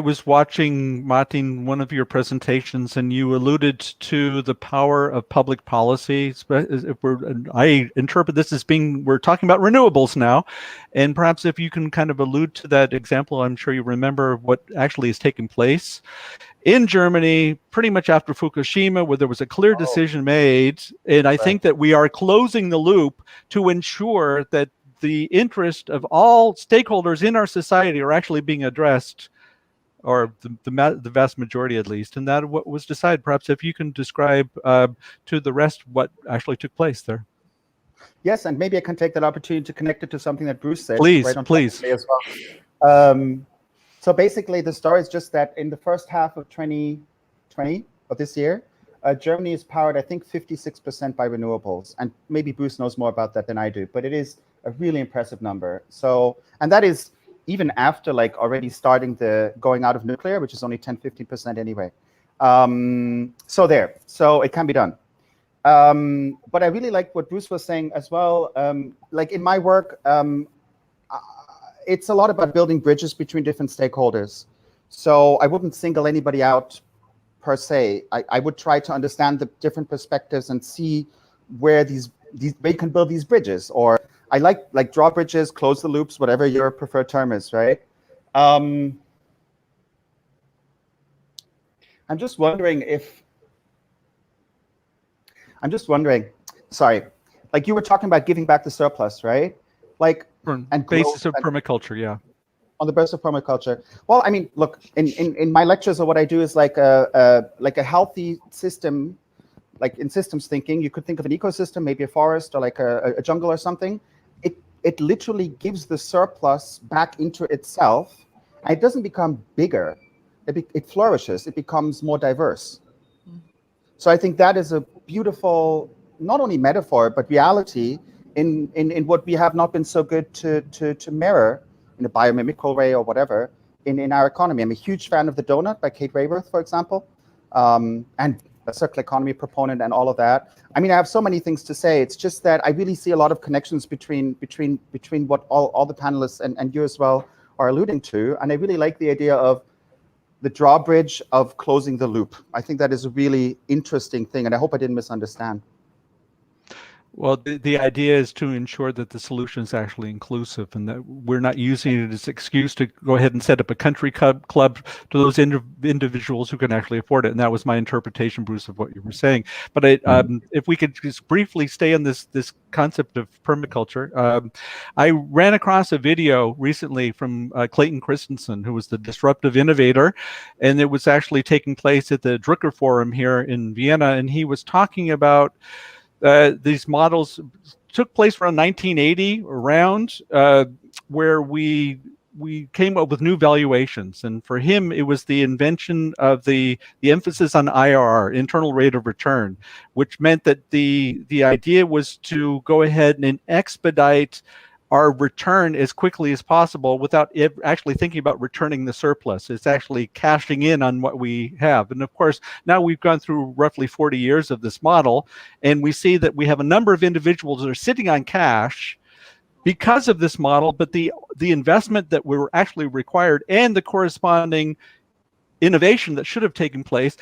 was watching, Martin, one of your presentations, and you alluded to the power of public policy. I interpret this as we're talking about renewables now, and perhaps if you can kind of allude to that example, I'm sure you remember what actually is taking place in Germany, pretty much after Fukushima, where there was a clear decision made. And I think that we are closing the loop to ensure that the interest of all stakeholders in our society are actually being addressed, or the vast majority at least. And that what was decided. Perhaps if you can describe to the rest what actually took place there. Yes, and maybe I can take that opportunity to connect it to something that Bruce said. Please, right on please. As well. So basically, the story is just that in the first half of 2020 of this year, Germany is powered, I think, 56% by renewables. And maybe Bruce knows more about that than I do, but it is a really impressive number. So, and that is even after already starting the going out of nuclear, which is only 10-15% anyway. So it can be done. But I really like what Bruce was saying as well. In my work, it's a lot about building bridges between different stakeholders. So I wouldn't single anybody out per se. I would try to understand the different perspectives and see where these we can build these bridges. Or I like draw bridges, close the loops, whatever your preferred term is, right? I'm just wondering, sorry, like you were talking about giving back the surplus, right? Like, and basis of permaculture, yeah. On the basis of permaculture. Well, I mean, look, in my lectures, or what I do is like a healthy system, like in systems thinking, you could think of an ecosystem, maybe a forest or like a jungle or something. It literally gives the surplus back into itself, and it doesn't become bigger. It flourishes. It becomes more diverse. So I think that is a beautiful, not only metaphor, but reality in what we have not been so good to mirror in a biomimical way or whatever in our economy. I'm a huge fan of The Donut by Kate Raworth, for example, and a circular economy proponent and all of that. I mean, I have so many things to say. It's just that I really see a lot of connections between what all the panelists and you as well are alluding to. And I really like the idea of the drawbridge of closing the loop. I think that is a really interesting thing, and I hope I didn't misunderstand. Well, the idea is to ensure that the solution is actually inclusive and that we're not using it as an excuse to go ahead and set up a country club to those individuals who can actually afford it. And that was my interpretation, Bruce, of what you were saying. But if we could just briefly stay on this concept of permaculture, I ran across a video recently from Clayton Christensen, who was the disruptive innovator, and it was actually taking place at the Drucker Forum here in Vienna, and he was talking about these models took place around 1980, where we came up with new valuations. And for him, it was the invention of the emphasis on IRR, internal rate of return, which meant that the idea was to go ahead and expedite our return as quickly as possible without actually thinking about returning the surplus. It's actually cashing in on what we have. And of course, now we've gone through roughly 40 years of this model, and we see that we have a number of individuals that are sitting on cash because of this model, but the investment that were actually required and the corresponding innovation that should have taken place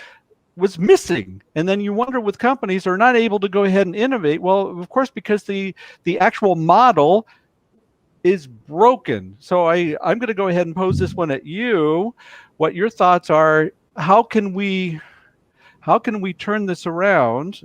was missing. And then you wonder, with companies are not able to go ahead and innovate. Well, of course, because the actual model is broken. So I'm going to go ahead and pose this one at you. What your thoughts are? How can we turn this around,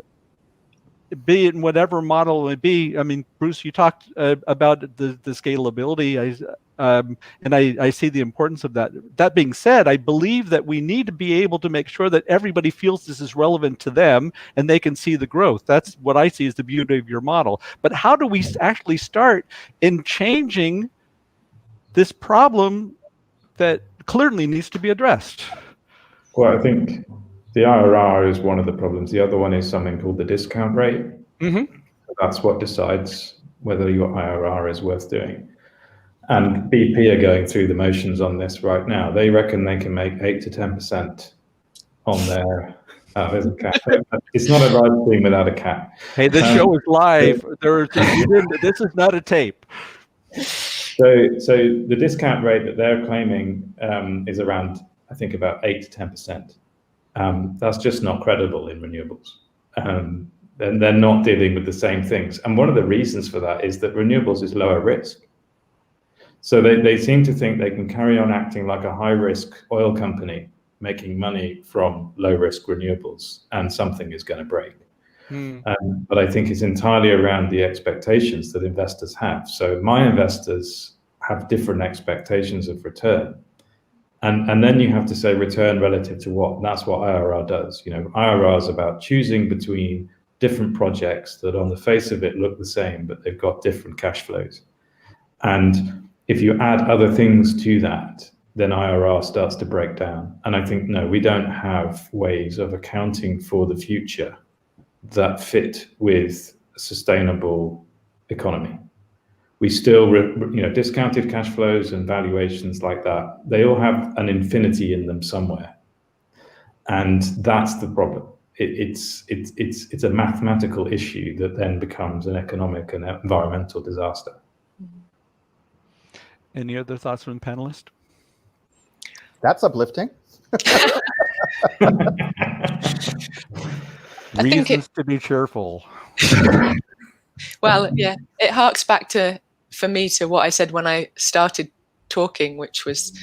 be it in whatever model it be? I mean, Bruce, you talked about the scalability, and I see the importance of that. That being said, I believe that we need to be able to make sure that everybody feels this is relevant to them and they can see the growth. That's what I see as the beauty of your model. But how do we actually start in changing this problem that clearly needs to be addressed? Well, I think the IRR is one of the problems. The other one is something called the discount rate. Mm-hmm. That's what decides whether your IRR is worth doing. And BP are going through the motions on this right now. They reckon they can make 8 to 10% on their. There's a cat. It's not a live stream without a cat. Hey, this show is live. This is not a tape. So the discount rate that they're claiming is around, I think, about 8 to 10%. That's just not credible in renewables. And they're not dealing with the same things. And one of the reasons for that is that renewables is lower risk. So they seem to think they can carry on acting like a high-risk oil company, making money from low-risk renewables, and something is going to break. But I think it's entirely around the expectations that investors have. So my investors have different expectations of return. And then you have to say return relative to what? And that's what IRR does. IRR is about choosing between different projects that on the face of it look the same, but they've got different cash flows. And if you add other things to that, then IRR starts to break down. And I think, no, we don't have ways of accounting for the future that fit with a sustainable economy. We still, discounted cash flows and valuations like that, they all have an infinity in them somewhere. And that's the problem. It's a mathematical issue that then becomes an economic and environmental disaster. Any other thoughts from the panelists? That's uplifting. Reasons to be cheerful. Well, yeah, it harks back for me to what I said when I started talking, which was,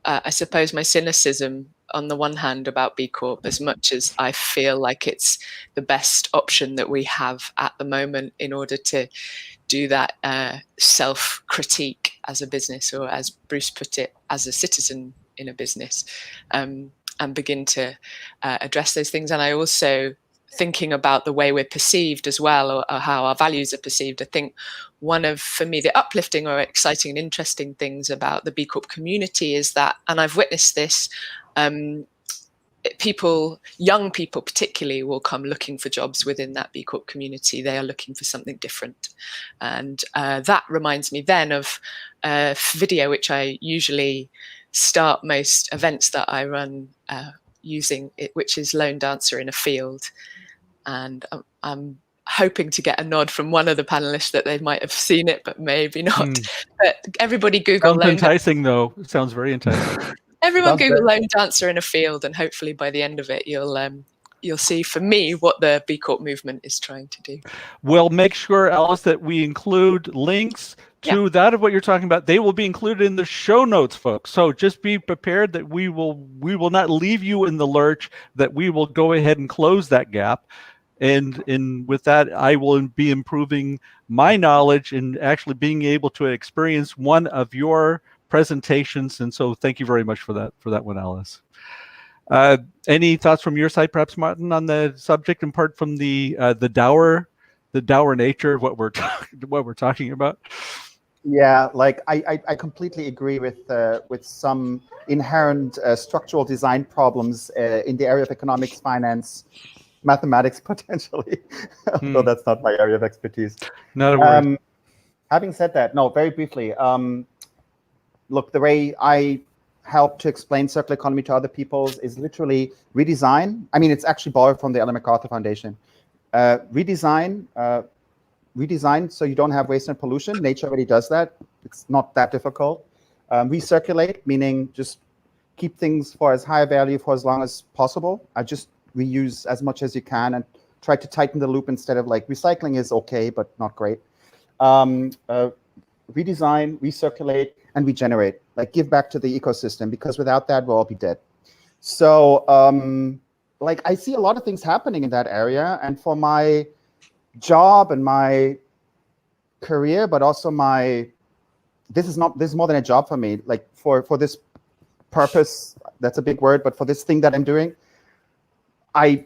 I suppose, my cynicism on the one hand about B Corp, as much as I feel like it's the best option that we have at the moment in order to do that self-critique as a business, or as Bruce put it, as a citizen in a business, and begin to address those things. And I also, thinking about the way we're perceived as well, or how our values are perceived, I think one of, for me, the uplifting or exciting and interesting things about the B Corp community is that, and I've witnessed this, people, young people particularly, will come looking for jobs within that B Corp community. They are looking for something different. And that reminds me then of a video which I usually start most events that I run using, which is Lone Dancer in a Field. And I'm hoping to get a nod from one of the panelists that they might have seen it, but maybe not. But everybody Google Sounds enticing, though. It sounds very enticing. Everyone Google Lone Dancer in a Field, and hopefully by the end of it, you'll see, for me, what the B Corp movement is trying to do. We'll make sure, Alice, that we include links to that of what you're talking about. They will be included in the show notes, folks. So just be prepared that we will not leave you in the lurch, that we will go ahead and close that gap. And with that, I will be improving my knowledge and actually being able to experience one of your presentations. And so thank you very much for that one, Alice. Any thoughts from your side, perhaps, Martin, on the subject, apart from the dour nature of what we're talking about? Yeah, like I completely agree with some inherent structural design problems in the area of economics, finance, mathematics, potentially, although that's not my area of expertise. Not a word. Having said that, no, very briefly, look, the way I help to explain circular economy to other people is literally redesign. I mean, it's actually borrowed from the Ellen MacArthur Foundation. Redesign so you don't have waste and pollution. Nature already does that. It's not that difficult. Recirculate, meaning just keep things for as high a value for as long as possible. I just reuse as much as you can and try to tighten the loop instead of, like, recycling is okay, but not great. Redesign, recirculate, and regenerate, like give back to the ecosystem, because without that, we'll all be dead. So like I see a lot of things happening in that area, and for my job and my career, but also this is more than a job for me, like for this purpose, that's a big word, but for this thing that I'm doing, I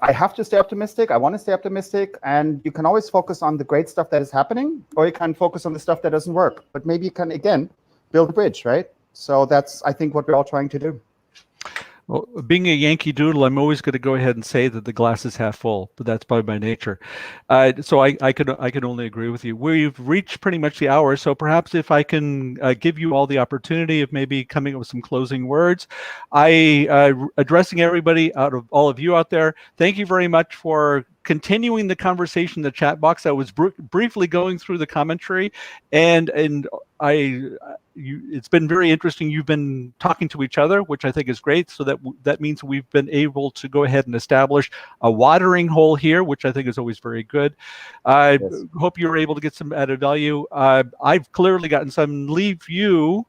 have to stay optimistic. I want to stay optimistic, and you can always focus on the great stuff that is happening, or you can focus on the stuff that doesn't work. But maybe you can, again, build a bridge, right? So that's, I think, what we're all trying to do. Well, being a Yankee Doodle, I'm always going to go ahead and say that the glass is half full, but that's by my nature. So I could only agree with you. We've reached pretty much the hour, so perhaps if I can give you all the opportunity of maybe coming up with some closing words. Addressing everybody, out of all of you out there, thank you very much for continuing the conversation in the chat box. I was briefly going through the commentary, and it's been very interesting. You've been talking to each other, which I think is great. So that means we've been able to go ahead and establish a watering hole here, which I think is always very good. I hope you're able to get some added value. I've clearly gotten some. Leave you,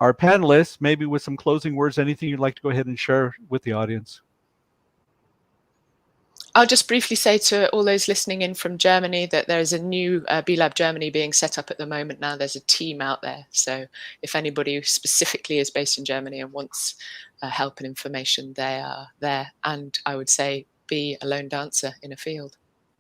our panelists, maybe with some closing words, anything you'd like to go ahead and share with the audience. I'll just briefly say to all those listening in from Germany that there's a new B Lab Germany being set up at the moment now. There's a team out there. So if anybody specifically is based in Germany and wants help and information, they are there. And I would say be a lone dancer in a field.